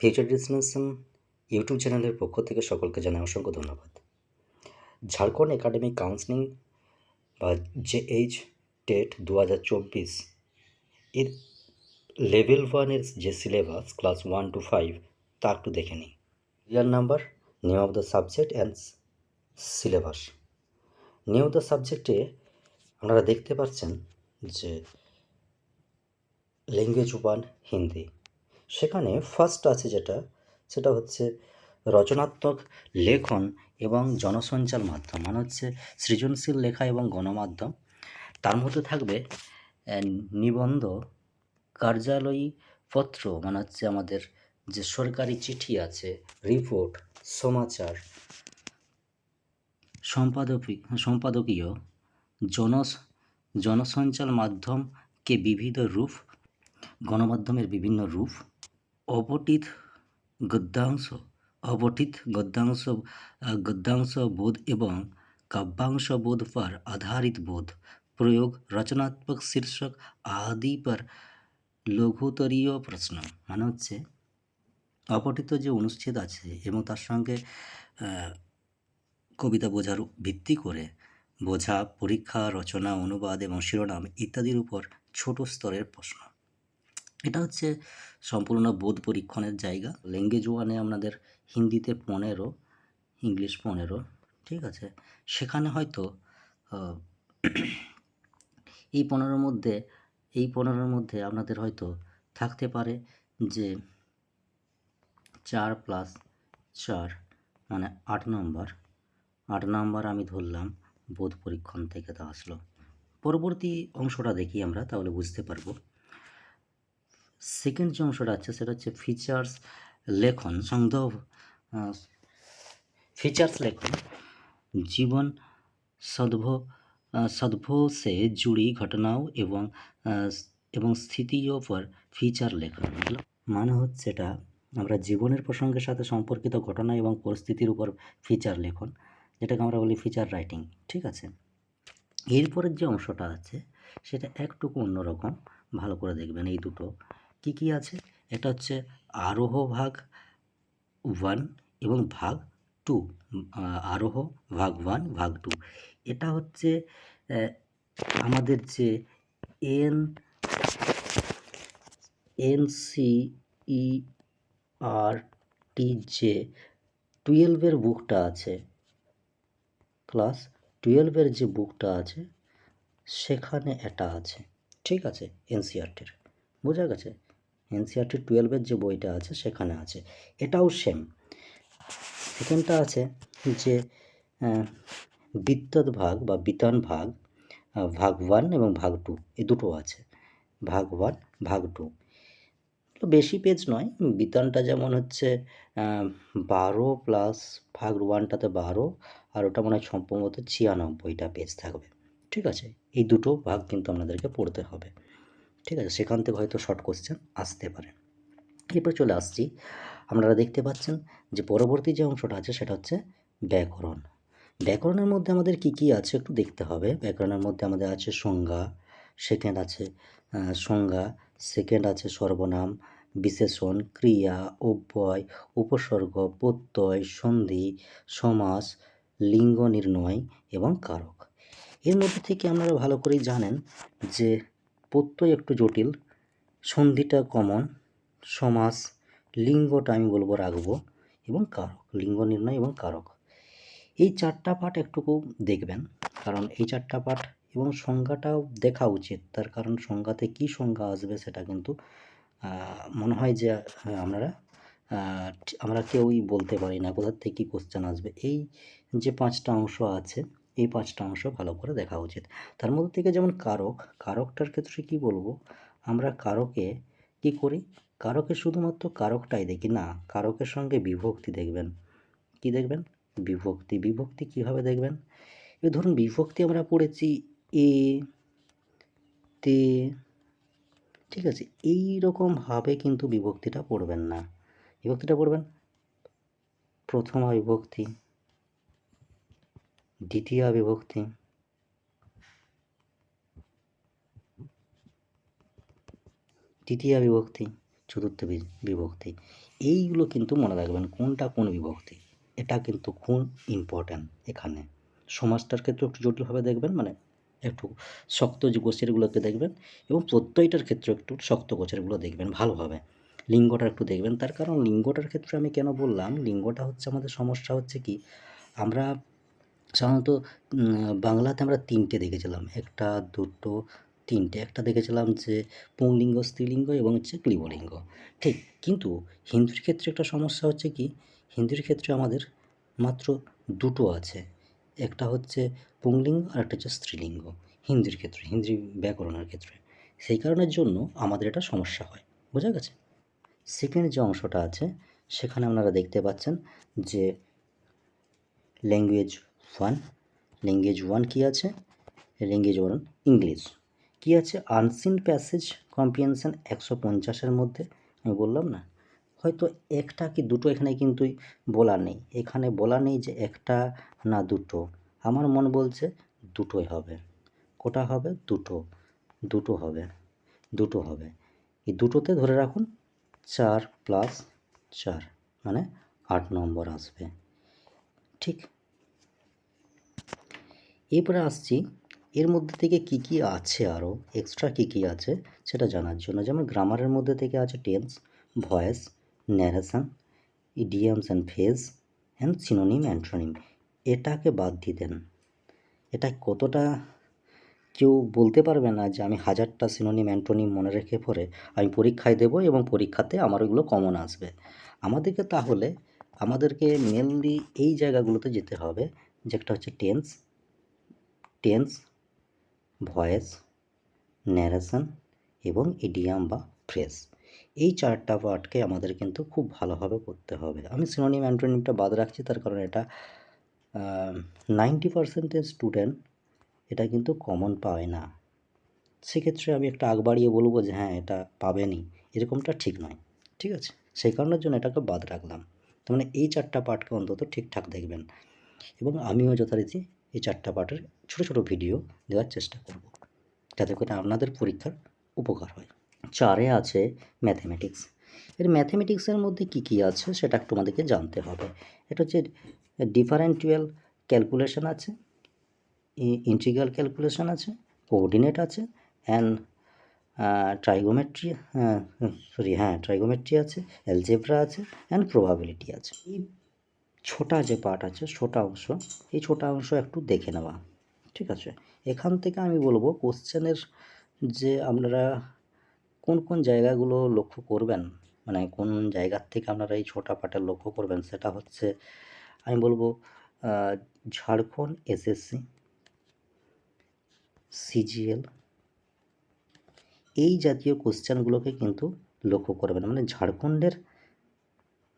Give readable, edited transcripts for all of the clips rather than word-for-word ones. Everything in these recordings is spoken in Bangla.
ফিউচার ডেস্টিনেশন ইউটিউব চ্যানেলের পক্ষ থেকে সকলকে জানাই অসংখ্য ধন্যবাদ। ঝাড়খণ্ড একাডেমিক কাউন্সিলিং বা জেএইচ টেট 2024 এর লেভেল 1-এর যে সিলেবাস ক্লাস 1 to 5 তা একটু দেখে নিই। ইয়ার number, name of the subject and syllabus. Name of the সাবজেক্টে আপনারা দেখতে পাচ্ছেন যে ল্যাঙ্গুয়েজ 1 হিন্দি। সেখানে ফার্স্ট আছে সেটা হচ্ছে রচনাত্মক লেখন এবং জনসঞ্চার মাধ্যম, মানে হচ্ছে সৃজনশীল লেখা এবং গণমাধ্যম। তার মধ্যে থাকবে নিবন্ধ, কার্যালয়ী পত্র, মানে হচ্ছে আমাদের যে সরকারি চিঠি আছে, রিপোর্ট, সমাচার, সম্পাদকীয়, জনসঞ্চার মাধ্যমকে বিবিধ রূপ, গণমাধ্যমের বিভিন্ন রূপ, অপঠিত গদ্যাংশ বোধ এবং কাব্যাংশ বোধ पर आधारित बोध प्रयोग, रचनात्मक शीर्षक आदि पर लघुतरीय प्रश्न। মানে হচ্ছে অপঠিত যে অনুচ্ছেদ আছে এবং তার সঙ্গে কবিতা বোঝার ভিত্তি করে বোঝা, পরীক্ষা, রচনা, অনুবাদ এবং শিরোনাম ইত্যাদির উপর ছোট স্তরের প্রশ্ন। এটা হচ্ছে সম্পূর্ণ বোধ পরীক্ষণের জায়গা। ল্যাঙ্গুয়েজ 1-এ আপনাদের হিন্দিতে 15, ইংলিশ 15, ঠিক আছে। সেখানে হয়তো এই 15-র মধ্যে আপনাদের হয়তো থাকতে পারে যে 4 + 4 মানে 8 নম্বর। 8 নাম্বার আমি ধরলাম বোধ পরীক্ষণ থেকে তা আসলো। পরবর্তী অংশটা দেখি আমরা, তাহলে বুঝতে পারবো। সেকেন্ড যে অংশটা আছে সেটা হচ্ছে ফিচার্স লেখন, ফিচার্স লেখন, জীবন सद्भाव से जुड़ी घटनाओं এবং স্থিতিयों पर ফিচার লেখা। মানে হচ্ছে এটা আমরা জীবনের প্রসঙ্গের সাথে সম্পর্কিত ঘটনা এবং পরিস্থিতির উপর ফিচার লেখন, যেটাকে আমরা বলি ফিচার রাইটিং, ঠিক আছে। এরপরের যে অংশটা আছে সেটা একটুকু অন্যরকম, ভালো করে দেখবেন। এই দুটো কি আছে, এটা হচ্ছে আরোহ ভাগ 1 এবং ভাগ 2। আরোহ ভাগ 1 ভাগ 2। এটা হচ্ছে আমাদের যে NCERT যে 12-এর বুকটা আছে, ক্লাস 12-এর যে বুকটা আছে সেখানে এটা আছে, ঠিক আছে। NCERT-এর বোঝা গেছে। NCERT 12-এর যে বইটা আছে সেখানে আছে। এটাও সেম। সেকেন্ডটা আছে যে বিত্তদ ভাগ বা বিতান ভাগ, ভাগ 1 এবং ভাগ 2, এই দুটো আছে। ভাগ 1 ভাগ 2 তো বেশি পেজ নয়। বিতানটা যেমন হচ্ছে 12 প্লাস ভাগ 1টাতে 12, আর ওটা মনে হয় সম্ভবত 96টা পেজ থাকবে, ঠিক আছে। এই দুটো ভাগ কিন্তু আপনাদেরকে পড়তে হবে, ঠিক আছে। সেখান থেকে হয়তো শর্ট কোশ্চেন আসতে পারে। এরপর চলে আসছি, আপনারা দেখতে পাচ্ছেন যে পরবর্তী যে অংশটা আছে সেটা হচ্ছে ব্যাকরণ। ব্যাকরণের মধ্যে আমাদের কি আছে একটু দেখতে হবে। ব্যাকরণের মধ্যে আমাদের আছে সংজ্ঞা, সেকেন্ড আছে সর্বনাম, বিশেষণ, ক্রিয়া, অব্যয়, উপসর্গ, প্রত্যয়, সন্ধি, সমাস, লিঙ্গ নির্ণয় এবং কারক। এর মধ্যে থেকে আপনারা ভালো করেই জানেন যে প্রত্যয় একটু জটিল, সন্ধিটা কমন, সমাস, লিঙ্গটা আমি বলবো রাখবো, এবং কারক, লিঙ্গ নির্ণয় এবং কারক। এই 4টা পার্ট একটুকু দেখবেন, কারণ এই 4টা পার্ট এবং সংজ্ঞাটাও দেখা উচিত। তার কারণ সংজ্ঞাতে কি সংজ্ঞা আসবে সেটা কিন্তু মনে হয় যে আমরা কেউই বলতে পারি না কোথা থেকে কী কোশ্চেন আসবে। এই যে 5টা অংশ আছে, এই 5টা অংশ ভালো করে দেখা উচিত। তার মধ্যে থেকে যেমন কারকটার ক্ষেত্রে কি বলবো, আমরা কারকে কি করি, কারকে শুধুমাত্র কারকটাই দেখি না, কারকের সঙ্গে বিভক্তি দেখবেন। কি দেখবেন? বিভক্তি কিভাবে দেখবেন? এবার ধরুন বিভক্তি আমরা পড়েছি এ, তে, ঠিক আছে। এই রকমভাবে কিন্তু বিভক্তিটা পড়বেন না। বিভক্তিটা পড়বেন প্রথমা বিভক্তি, দ্বিতীয়া বিভক্তি, তৃতীয়া বিভক্তি, চতুর্থ বিভক্তি। এইগুলো কিন্তু মনে রাখবেন কোনটা কোন বিভক্তি, এটা কিন্তু খুব ইম্পর্ট্যান্ট। এখানে সমাজটার ক্ষেত্রে একটু জটিলভাবে দেখবেন, মানে একটু শক্ত যে গোছেরগুলোকে দেখবেন, এবং প্রত্যয়টার ক্ষেত্রে একটু শক্ত গোছেরগুলো দেখবেন ভালোভাবে। লিঙ্গটা একটু দেখবেন, তার কারণ লিঙ্গটার ক্ষেত্রে আমি কেন বললাম, লিঙ্গটা হচ্ছে আমাদের সমস্যা হচ্ছে কি, আমরা সাধারণত বাংলাতে আমরা 3টে দেখেছিলাম, 1, 2, 3টে। একটা দেখেছিলাম যে পুংলিঙ্গ, স্ত্রীলিঙ্গ এবং হচ্ছে ক্লীবলিঙ্গ, ঠিক। কিন্তু হিন্দির ক্ষেত্রে একটা সমস্যা হচ্ছে কি, হিন্দির ক্ষেত্রে আমাদের মাত্র 2টো আছে, একটা হচ্ছে পুংলিঙ্গ আর একটা হচ্ছে স্ত্রীলিঙ্গ হিন্দির ক্ষেত্রে, হিন্দি ব্যাকরণের ক্ষেত্রে। সেই কারণের জন্য আমাদের এটা সমস্যা হয়, বোঝা গেছে? সেকেন্ড যে অংশটা আছে সেখানে আপনারা দেখতে পাচ্ছেন যে ল্যাঙ্গুয়েজ 1, ল্যাঙ্গুয়েজ 1 কী আছে, ল্যাঙ্গুয়েজ 1 ইংলিশ কী আছে, আনসিন প্যাসেজ কম্প্রিহেনশন 150-এর মধ্যে। আমি বললাম না, হয়তো একটা কি দুটো এখানে কিন্তু বলা নেই, এখানে বলা নেই যে একটা না দুটো, আমার মন বলছে দুটোই হবে। কোটা হবে দুটো, দুটো হবে, দুটো হবে। এই দুটোতে ধরে রাখুন 4 + 4 মানে 8 নম্বর আসবে, ঠিক। এরপরে আসছি এর মধ্যে থেকে কি কি আছে, আরও এক্সট্রা কি কি আছে সেটা জানার জন্য। যেমন গ্রামারের মধ্যে থেকে আছে tense, voice, narration, idioms and phrase and synonym antonym. এটাকে বাদ দিয়ে দেন। এটা কতটা কেউ বলতে পারবে না যে আমি 1000টা সিনোনিম অ্যান্টোনিম মনে রেখে পরে আমি পরীক্ষায় দেবো এবং পরীক্ষাতে আমার ওগুলো কমন আসবে। আমাদেরকে মেনলি এই জায়গাগুলোতে যেতে হবে, যেটা হচ্ছে টেন্স, ভয়েস, ন্যারেশন এবং ইডিয়াম বা ফ্রেজ। এই 4টা পার্টকে আমাদের কিন্তু খুব ভালোভাবে করতে হবে। আমি সিনোনিম অ্যান্টোনিমটা বাদ রাখছি, তার কারণ এটা 90% স্টুডেন্ট এটা কিন্তু কমন পায় না। সেক্ষেত্রে আমি একটা আগ বাড়িয়ে বলবো যে হ্যাঁ এটা পাবেনই, এরকমটা ঠিক নয়, ঠিক আছে? সেই কারণের জন্য এটাকে বাদ রাখলাম। তার মানে এই 4টা পার্টকে অন্তত ঠিকঠাক দেখবেন, এবং আমিও যথারীতি এই 4টা পার্টের ছোটো ছোটো ভিডিও দেওয়ার চেষ্টা করব, যাতে করে আপনাদের পরীক্ষার উপকার হয়। 4-এ আছে ম্যাথমেটিক্স। এর ম্যাথমেটিক্সের মধ্যে কী কী আছে সেটা একটু আমাদেরকে জানতে হবে। এটা হচ্ছে ডিফারেন্সিয়াল ক্যালকুলেশন আছে, ইন্টিগ্রাল ক্যালকুলেশন আছে, কোঅর্ডিনেট আছে, অ্যান্ড ট্রাইগোমেট্রি আছে, অ্যালজেব্রা আছে, অ্যান্ড প্রবাবিলিটি আছে। এই ছোটা যে পার্ট আছে, ছোটা অংশ, এই ছোটা অংশ একটু দেখে নেওয়া, ঠিক আছে? এখান থেকে আমি বলবো কোশ্চেনের যে আপনারা কোন কোন জায়গাগুলো লক্ষ্য করবেন, মানে কোন জায়গার থেকে আপনারা এই ছোটা পার্টটা লক্ষ্য করবেন, সেটা হচ্ছে আমি বলবো ঝাড়খণ্ড এসএসসি, সিজিএল, এই জাতীয় কোশ্চেনগুলোকে কিন্তু লক্ষ্য করবেন। মানে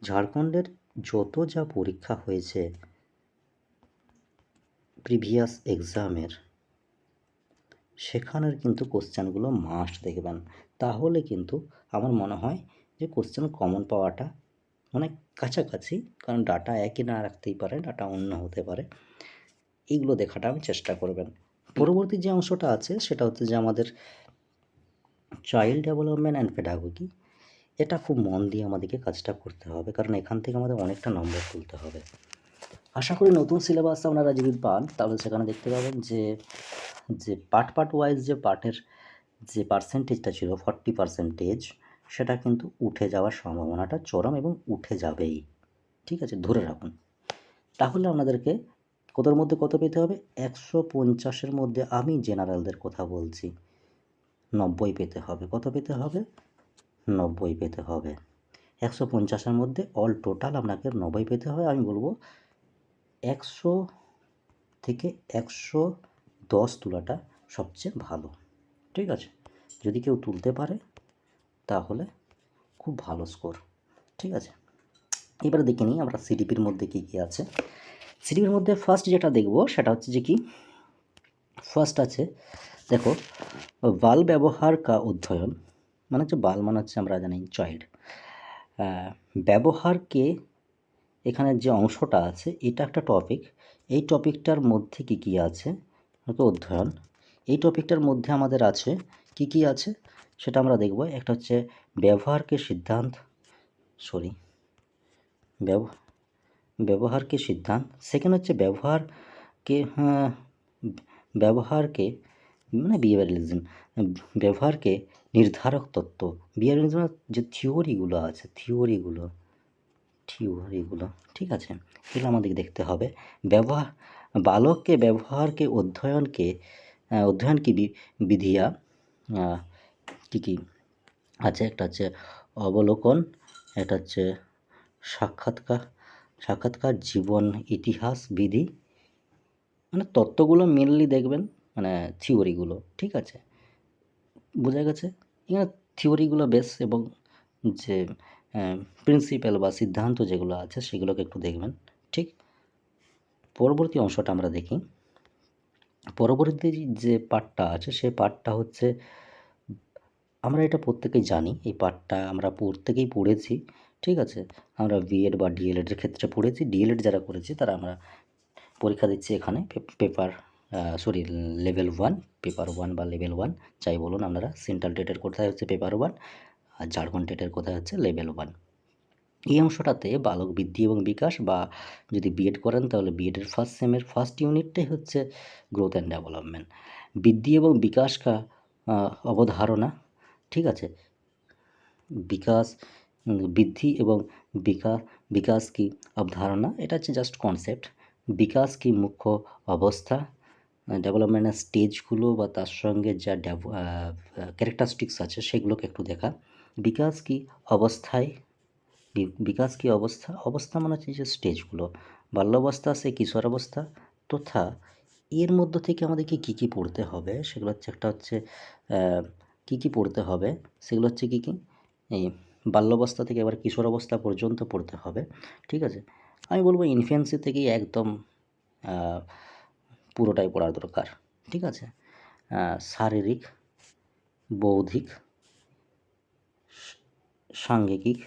ঝাড়খণ্ডের যত যা পরীক্ষা হয়েছে প্রিভিয়াস এক্সামের, সেখানের কিন্তু কোশ্চেনগুলো মাস্ট দেখবেন। তাহলে কিন্তু আমার মনে হয় যে কোশ্চেন কমন পাওয়াটা অনেক কাছাকাছি, কারণ ডাটা একই না রাখতেই পারে, ডাটা অন্য হতে পারে। এইগুলো দেখাটা আমি চেষ্টা করবেন। পরবর্তী যে অংশটা আছে সেটা হচ্ছে যে আমাদের চাইল্ড ডেভেলপমেন্ট অ্যান্ড পেডাগোগি। এটা খুব মন দিয়ে আমাদেরকে কাজটা করতে হবে, কারণ এখান থেকে আমাদের অনেকটা নম্বর তুলতে হবে। আশা করি নতুন সিলেবাস আপনারা যদি পান তাহলে সেখানে দেখতে পাবেন যে পার্ট ওয়াইজ যে পার্টের যে পার্সেন্টেজটা ছিল 40%, সেটা কিন্তু উঠে যাওয়ার সম্ভাবনাটা চরম, এবং উঠে যাবেই, ঠিক আছে? ধরে রাখুন। তাহলে আপনাদেরকে কতর মধ্যে কত পেতে হবে, 150-এর মধ্যে, আমি জেনারেলদের কথা বলছি, 90 পেতে হবে। কত পেতে হবে? 90 পেতে হবে। 150-এর মধ্যে অল টোটাল আপনাকে 90 পেতে হবে। আমি বলবো 100 থেকে 110 তোলাটা সবচেয়ে ভালো, ঠিক আছে? যদি কেউ তুলতে পারে তাহলে খুব ভালো স্কোর, ঠিক আছে? এবারে দেখে নিই আমরা সিডিপির মধ্যে কী কী আছে। সিডিপির মধ্যে ফার্স্ট যেটা দেখব সেটা হচ্ছে যে কি, ফার্স্ট আছে দেখো, বাল ব্যবহার কা অধ্যয়ন, মানে হচ্ছে বাল মানে হচ্ছে আমরা জানি চাইল্ড, ব্যবহারকে, এখানে যে অংশটা আছে এটা একটা টপিক। এই টপিকটার মধ্যে কী কী আছে অধ্যয়ন, এই টপিকটার মধ্যে আমাদের আছে কি আছে সেটা আমরা দেখব। একটা হচ্ছে ব্যবহারকে সিদ্ধান্ত, ব্যব- ব্যবহারকে সিদ্ধান্ত, সেকেন্ড হচ্ছে ব্যবহারকে, ব্যবহারকে মানে বিহেভিয়ারালিজম, ব্যবহারকে নির্ধারক তত্ত্ব। বিহেভিয়ারালিজমের যে থিওরিগুলো ঠিক আছে, এগুলো আমাদের দেখতে হবে। ব্যবহার, বালককে ব্যবহারকে অধ্যয়ন কি বিধিয়া কী কী আছে, একটা হচ্ছে অবলোকন, একটা হচ্ছে সাক্ষাৎকার, জীবন ইতিহাস বিধি, মানে তত্ত্বগুলো মেনলি দেখবেন, মানে থিওরিগুলো ঠিক আছে, বোঝা গেছে। এখানে থিওরিগুলো বেশ, এবং যে প্রিন্সিপাল বা সিদ্ধান্ত যেগুলো আছে সেগুলোকে একটু দেখবেন ঠিক। পরবর্তী অংশটা আমরা দেখি। পরবর্তী যে পার্টটা আছে সেই পার্টটা হচ্ছে, আমরা এটা প্রত্যেকেই জানি, এই পার্টটা আমরা প্রত্যেকেই পড়েছি ঠিক আছে। আমরা বিএড বা ডিএলএডের ক্ষেত্রে পড়েছি, ডিএলএড যারা করেছি তারা আমরা পরীক্ষা দিচ্ছি এখানে পেপার লেভেল 1, পেপার 1 বা লেভেল 1 যাই বলুন আপনারা। সেন্ট্রাল টেটের কোথায় হচ্ছে পেপার 1, আর ঝাড়খণ্ড টেটের কোথায় হচ্ছে লেভেল 1। এই অংশটাতে বালক বৃদ্ধি এবং বিকাশ, বা যদি বিএড করেন তাহলে বিএডের ফার্স্ট সেমের ফার্স্ট ইউনিটটাই হচ্ছে গ্রোথ অ্যান্ড ডেভেলপমেন্ট, বৃদ্ধি এবং বিকাশ কা অবধারণা ঠিক আছে। বিকাশ, বৃদ্ধি এবং বিকাশ কি অবধারণা, এটা হচ্ছে জাস্ট কনসেপ্ট। বিকাশ কি মুখ্য অবস্থা, ডেভেলপমেন্টের স্টেজগুলো বা তার সঙ্গে যা ক্যারেক্টারিস্টিক্স আছে সেগুলোকে একটু দেখা। বিকাশ কি অবস্থায়, বিকাশ কি অবস্থা মানে হচ্ছে যে স্টেজগুলো, বাল্যাবস্থা সে কিশোরাবস্থা তথা এর মধ্য থেকে আমাদেরকে কী কী পড়তে হবে সেগুলো হচ্ছে, একটা হচ্ছে কী কী পড়তে হবে সেগুলো হচ্ছে কী কী, এই বাল্যাবস্থা থেকে এবার কিশোরাবস্থা পর্যন্ত পড়তে হবে ঠিক আছে। আমি বলবো ইনফ্যান্সি থেকেই একদম পুরোটাই পড়ার দরকার ঠিক আছে। শারীরিক, বৌদ্ধিক, সাংঘিক,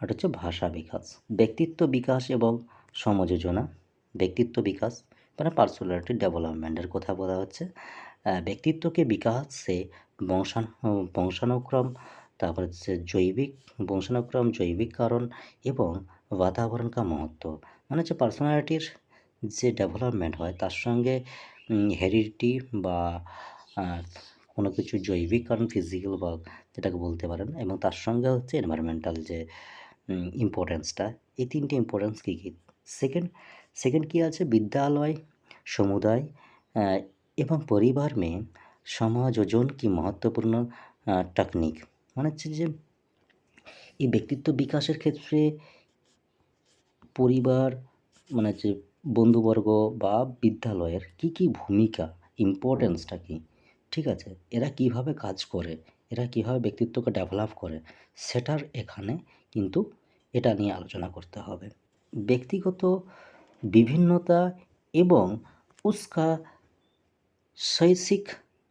আর হচ্ছে ভাষা বিকাশ, ব্যক্তিত্ব বিকাশ এবং সমযোজনা। ব্যক্তিত্ব বিকাশ মানে পার্সোনালিটি ডেভেলপমেন্টের কথা বলা হচ্ছে। ব্যক্তিত্বকে বিকাশে বংশানুক্রম, তারপর হচ্ছে জৈবিক কারণ এবং বাতাবরণ কা মহত্ব, মানে হচ্ছে পার্সোনালিটির যে ডেভেলপমেন্ট হয় তার সঙ্গে হেরিডিটি বা কোনো কিছু জৈবিক কারণ, ফিজিক্যাল বা যেটাকে বলতে পারেন, এবং তার সঙ্গে হচ্ছে এনভায়রনমেন্টাল যে ইম্পর্টেন্সটা, এই তিনটে ইম্পর্টেন্স কী কী। সেকেন্ড কী আছে, বিদ্যালয়, সমুদায় এবং পরিবার में समायोजन की महत्वपूर्ण टेक्निक, মানে হচ্ছে যে এই ব্যক্তিত্ব বিকাশের ক্ষেত্রে পরিবার মানে হচ্ছে বন্ধুবর্গ বা বিদ্যালয়ের কী কী ভূমিকা, ইম্পর্টেন্সটা কী ঠিক আছে, এরা কীভাবে কাজ করে, এরা কীভাবে ব্যক্তিত্বকে ডেভেলপ করে, সেটার এখানে কিন্তু এটা নিয়ে আলোচনা করতে হবে। ব্যক্তিগত বিভিন্নতা এবং উস্কা শৈক্ষিক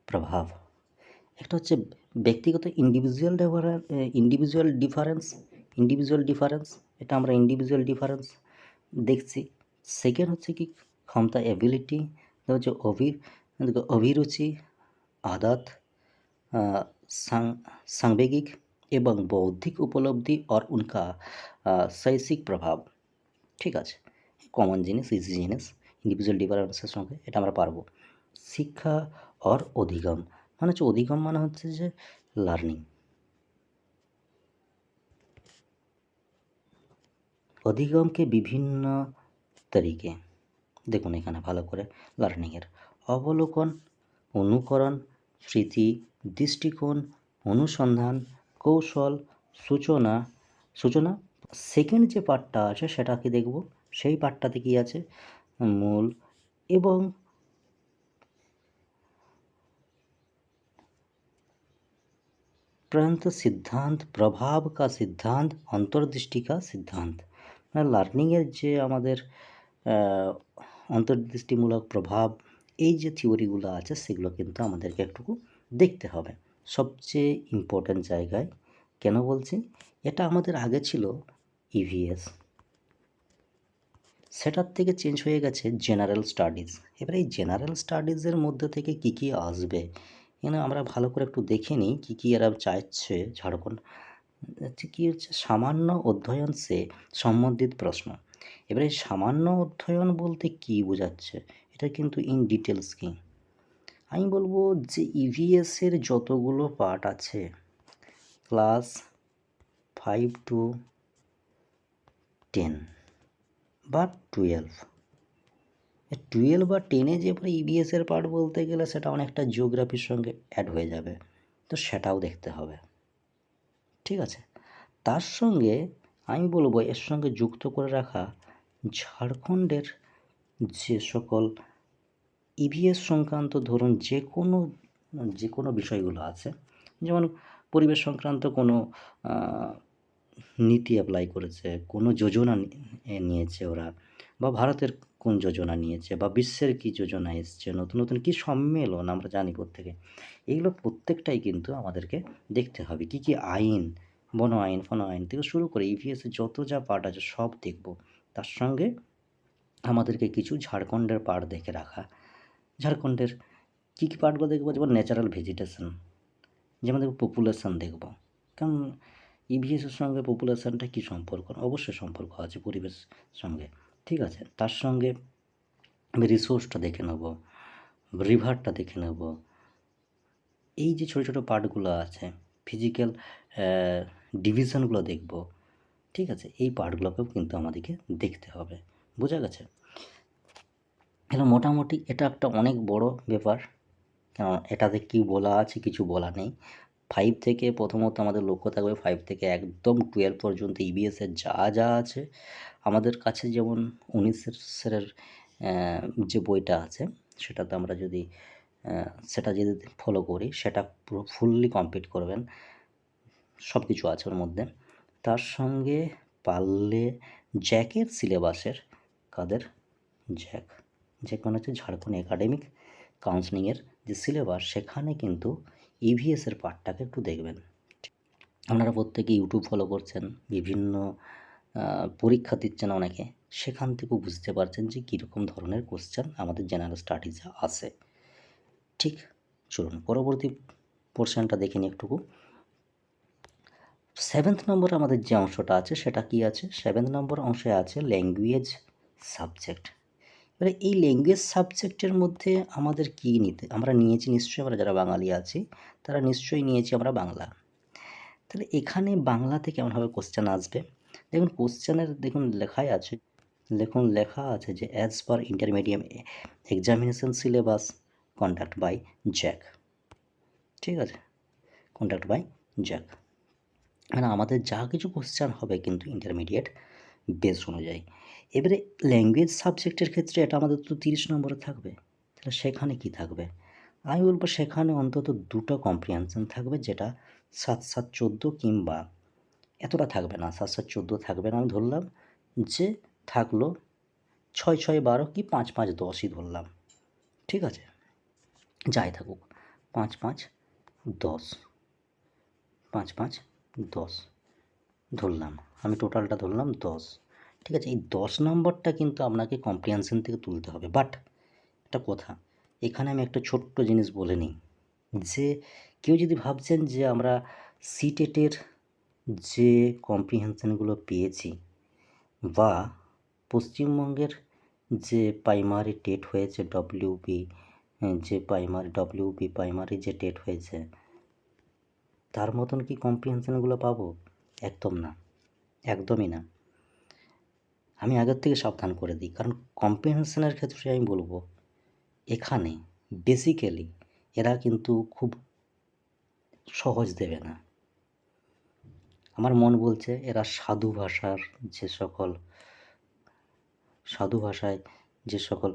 প্রভাব, একটা হচ্ছে ব্যক্তিগত ইন্ডিভিজুয়াল ডিফারেন্স, এটা আমরা ইন্ডিভিজুয়াল ডিফারেন্স দেখছি। সেকেন্ড হচ্ছে কি ক্ষমতা, এবিলিটি, হচ্ছে অভিরুচি, আদত, सांवेगिक এবং বৌদ্ধিক উপলব্ধি और उनका শৈক্ষিক প্রভাব ঠিক আছে। কমন জিনিস, ইজি জিনিস, ইন্ডিভিজুয়াল ডিফারেন্সের সঙ্গে এটা আমরা পারবো। শিক্ষা और অধিগম, মানে হচ্ছে অধিগম মানে হচ্ছে যে লার্নিং, অধিগমকে বিভিন্ন তরিকে দেখুন এখানে ভালো করে, লার্নিংয়ের অবলোকন, অনুকরণ, স্মৃতি, দৃষ্টিকোণ, অনুসন্ধান, কৌশল, সূচনা। সেকেন্ড যে পার্টটা আছে সেটা কি দেখব, সেই পার্টটাতে কি আছে, মূল এবং प्रंत सिद्धांत, प्रभाव का सिद्धांत, अंतर्दृष्टि का सिद्धांत, মানে লার্নিংয়ের যে আমাদের অন্তর্দৃষ্টিমূলক প্রভাব, এই যে থিওরিগুলো আছে সেগুলো কিন্তু আমাদেরকে একটু দেখতে হবে সবচেয়ে ইম্পর্ট্যান্ট জায়গায়। কেন বলছি, এটা আমাদের আগে ছিল ইভিএস, সেটার থেকে চেঞ্জ হয়ে গেছে জেনারেল স্টাডিজ। এবার এই জেনারেল স্টাডিজের মধ্যে থেকে কী কী আসবে এখানে আমরা ভালো করে একটু দেখে নিই কী কী এরা চাইছে ঝাড়খণ্ড হচ্ছে কী হচ্ছে, সামান্য অধ্যয়ন সে সম্বন্ধিত প্রশ্ন। এবারে সামান্য অধ্যয়ন বলতে কী বোঝাচ্ছে, এটা কিন্তু ইন ডিটেলস কী, আমি বলবো যে ইভিএসের যতগুলো পার্ট আছে ক্লাস 5 to 10 বা 12, 12 বা 10-এ যে পরে ইভিএসের পার্ট বলতে গেলে সেটা অনেকটা জিওগ্রাফির সঙ্গে অ্যাড হয়ে যাবে, তো সেটাও দেখতে হবে। ঠিক আছে, তার সঙ্গে আমি বলবো এর সঙ্গে যুক্ত করে রাখা ঝাড়খণ্ডের যে সকল ইভিএস সংক্রান্ত ধরুন যে কোনো বিষয়গুলো আছে, যেমন পরিবেশ সংক্রান্ত কোনো নীতি অ্যাপ্লাই করেছে, কোনো যোজনা নিয়েছে ওরা, বা ভারতের কোন যোজনা নিয়েছে, বা বিশ্বের কী যোজনা এসছে, নতুন নতুন কী সম্মেলন আমরা জানি প্রত্যেকে, এগুলো প্রত্যেকটাই কিন্তু আমাদেরকে দেখতে হবে। কী কী আইন, বন আইন, ফন আইন থেকে শুরু করে ইভিএসের যত যা পার্ট আছে সব দেখব। তার সঙ্গে আমাদেরকে কিছু ঝাড়খণ্ডের পার্ট দেখে রাখা। ঝাড়খণ্ডের কী কী পার্টগুলো দেখবো, যেমন ন্যাচারাল ভেজিটেশন, যেমন দেখব পপুলেশন দেখব, কারণ ইভিএসের সঙ্গে পপুলেশনটা কী সম্পর্ক, অবশ্যই সম্পর্ক আছে পরিবেশ সঙ্গে। ঠিক আছে, তার সঙ্গে আমি রিসোর্সটা দেখে নেব, রিভারটা দেখে নেব, এই যে ছোটো ছোটো পার্টগুলো আছে, ফিজিক্যাল ডিভিশনগুলো দেখব। ঠিক আছে, এই পার্টগুলোকেও কিন্তু আমাদেরকে দেখতে হবে। বোঝা গেছে? এবার মোটামুটি এটা একটা অনেক বড় ব্যাপার, কারণ এটাতে কী বলা আছে কিছু বলা নেই। 5 থেকে প্রথমত আমাদের লক্ষ্য থাকবে 5 থেকে একদম 12 পর্যন্ত ইভিএসের যা যা আছে আমাদের কাছে, যেমন 19 সালের যে বইটা আছে সেটাতে আমরা যদি সেটা যদি ফলো করি, সেটা পুরো ফুললি কমপ্লিট করবেন, সব কিছু আছে ওর মধ্যে। তার সঙ্গে পারলে জ্যাকের সিলেবাসের, কাদের, জ্যাক মানে হচ্ছে ঝাড়খণ্ড একাডেমিক কাউন্সিলিংয়ের যে সিলেবাস, সেখানে কিন্তু ইভিএসের পার্টটাকে একটু দেখবেন। আপনারা প্রত্যেকে ইউটিউব ফলো করছেন, বিভিন্ন পরীক্ষা দিচ্ছেন অনেকে, সেখান থেকেও বুঝতে পারছেন যে কীরকম ধরনের কোশ্চেন আমাদের জেনারেল স্টাডিজে আসে। ঠিক, চলুন পরবর্তী পোর্শনটা দেখে নিই একটুকু। 7th নম্বরে আমাদের যে অংশটা আছে সেটা কি আছে, 7th নম্বর অংশে আছে ল্যাঙ্গুয়েজ সাবজেক্ট। এবারে এই ল্যাঙ্গুয়েজ সাবজেক্টের মধ্যে আমাদের কী আমরা নিয়েছি নিশ্চয়ই, আমরা যারা বাঙালি আছি তারা নিশ্চয়ই নিয়েছি আমরা বাংলা। তাহলে এখানে বাংলাতে কেমনভাবে কোশ্চেন আসবে, দেখুন কোশ্চেনের লেখা আছে যে as per intermediate examination syllabus conduct by JAC. ঠিক আছে, কন্ডাক্ট বাই জ্যাক, মানে আমাদের যা কিছু কোশ্চেন হবে কিন্তু ইন্টারমিডিয়েট বেস অনুযায়ী। এবারে ল্যাঙ্গুয়েজ সাবজেক্টের ক্ষেত্রে এটা আমাদের তো 30 নম্বরে থাকবে, তাহলে সেখানে কি থাকবে, আমি বলবো সেখানে অন্তত 2টো কম্প্রিহেনশন থাকবে, যেটা 7-7-14 কিংবা এতটা থাকবে না, 7-7-14 থাকবে না, আমি ধরলাম যে থাকলো 6-6-12 কি 5-5-10ই ধরলাম। ঠিক আছে, যাই থাকুক 5-5-10, 5-5-10 ধরলাম, আমি টোটালটা ধরলাম 10। ঠিক আছে, এই 10 নম্বরটা কিন্তু আপনাকে কম্প্রিহেনশন থেকে তুলতে হবে। বাট একটা কথা, এখানে আমি একটা ছোট্ট জিনিস বলে নিই, যে কেউ যদি ভাবছেন যে আমরা সিটেটের যে কম্প্রিহেনশনগুলো পেয়েছি, বা পশ্চিমবঙ্গের যে প্রাইমারি টেট হয়েছে প্রাইমারি যে টেট হয়েছে, তার মতন কি কম্প্রিহেনশনগুলো পাবো? একদম না, একদমই না। আমি আগের থেকে সাবধান করে দিই, কারণ কম্প্রিহেনশনের ক্ষেত্রে আমি বলবো এখানে বেসিক্যালি এরা কিন্তু খুব সহজ দেবে না। আমার মন বলছে এরা সাধু ভাষায় যে সকল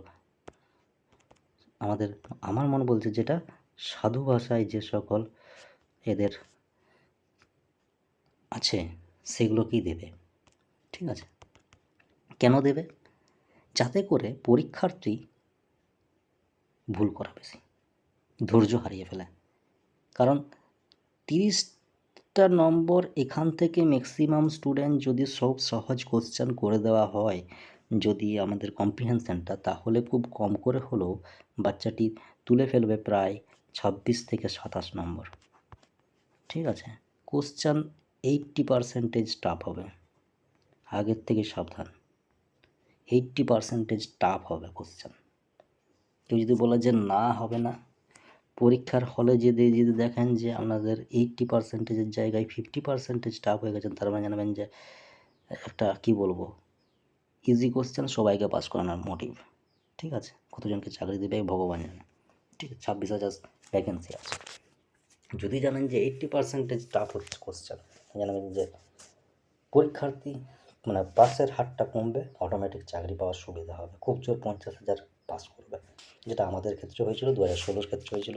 আমার মন বলছে যেটা সাধু ভাষায় যে সকল এদের আছে সেগুলোকেই দেবে। ঠিক আছে, কেন দেবে? যাতে করে পরীক্ষার্থী ভুল করা বেশি, ধৈর্য হারিয়ে ফেলে। কারণ 30টা নম্বর এখান থেকে ম্যাক্সিমাম স্টুডেন্ট যদি সব সহজ কোশ্চেন করে দেওয়া হয় যদি আমাদের কম্প্রিহেনশনটা, তাহলে খুব কম করে হলেও বাচ্চাটি তুলে ফেলবে প্রায় 26 থেকে 27 নম্বর। ঠিক আছে, কোশ্চেন 80% টাফ হবে, আগের থেকে সাবধান। 80% টাফ হবে কোশ্চেন। কেউ যদি বলে যে না হবে না, পরীক্ষার হলে যদি দেখেন যে আপনাদের 80%-এর জায়গায় 50% টাফ হয়ে গেছেন, তার মানে জানাবেন যে একটা কি বলবো, ইজি কোশ্চেন সবাইকে পাস করানোর মোটিভ। ঠিক আছে, কতজনকে চাকরি দেবে ভগবান জানে। ঠিক আছে, 26,000 ভ্যাকেন্সি আছে। যদি জানেন যে 80% টাফ হচ্ছে কোশ্চেন, জানাবেন যে পরীক্ষার্থী মানে পাসের হারটা কমবে, অটোমেটিক চাকরি পাওয়ার সুবিধা হবে। খুব জোর 50,000 পাস করবে, যেটা আমাদের ক্ষেত্রে হয়েছিল, 2016 ক্ষেত্রে হয়েছিল।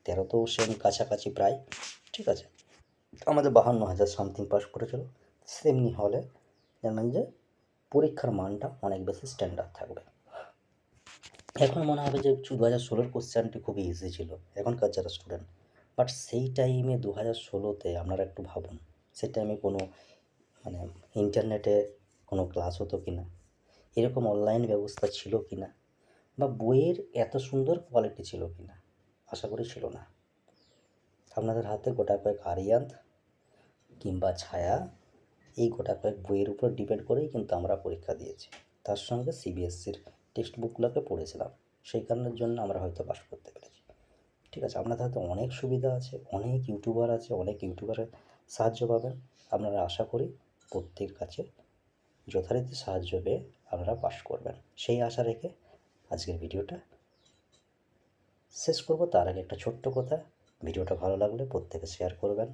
13তেও সেম কাছাকাছি প্রায়। ঠিক আছে, আমাদের 52,000 সামথিং পাস করেছিল। সেমনি হলে জানবেন যে পরীক্ষার মানটা অনেক বেশি স্ট্যান্ডার্ড থাকবে। এখন মনে হবে যে 2016 কোশ্চেনটি খুবই ইজি ছিল এখনকার যারা স্টুডেন্ট, বাট সেই টাইমে 2016-তে আপনারা একটু ভাবুন, সেই টাইমে কোনো মানে ইন্টারনেটে কোনো ক্লাস হতো কি না, এরকম অনলাইন ব্যবস্থা ছিল কি না, বা বইয়ের এত সুন্দর কোয়ালিটি ছিল কি না, আশা করি ছিল না। আপনাদের হাতে গোটা কয়েক আরিয়ান্ত কিংবা ছায়া, এই গোটা কয়েক বইয়ের উপর ডিপেন্ড করেই কিন্তু আমরা পরীক্ষা দিয়েছি। তার সঙ্গে সিবিএসসির টেক্সট বুকগুলোকে পড়েছিলাম, সেই কারণের জন্য আমরা হয়তো পাস করতে পেরেছি। ঠিক আছে, আপনাদের হাতে অনেক সুবিধা আছে, অনেক ইউটিউবার আছে, অনেক ইউটিউবারের সাহায্য পাবেন। আপনারা আশা করি প্রত্যেকের কাছে যথারীতি সাহায্য পেয়ে আপনারা পাস করবেন, সেই আশা রেখে আজকের ভিডিওটা শেষ করব। তার আগে একটা ছোট্ট কথা, ভিডিওটা ভালো লাগলে প্রত্যেকে শেয়ার করবেন,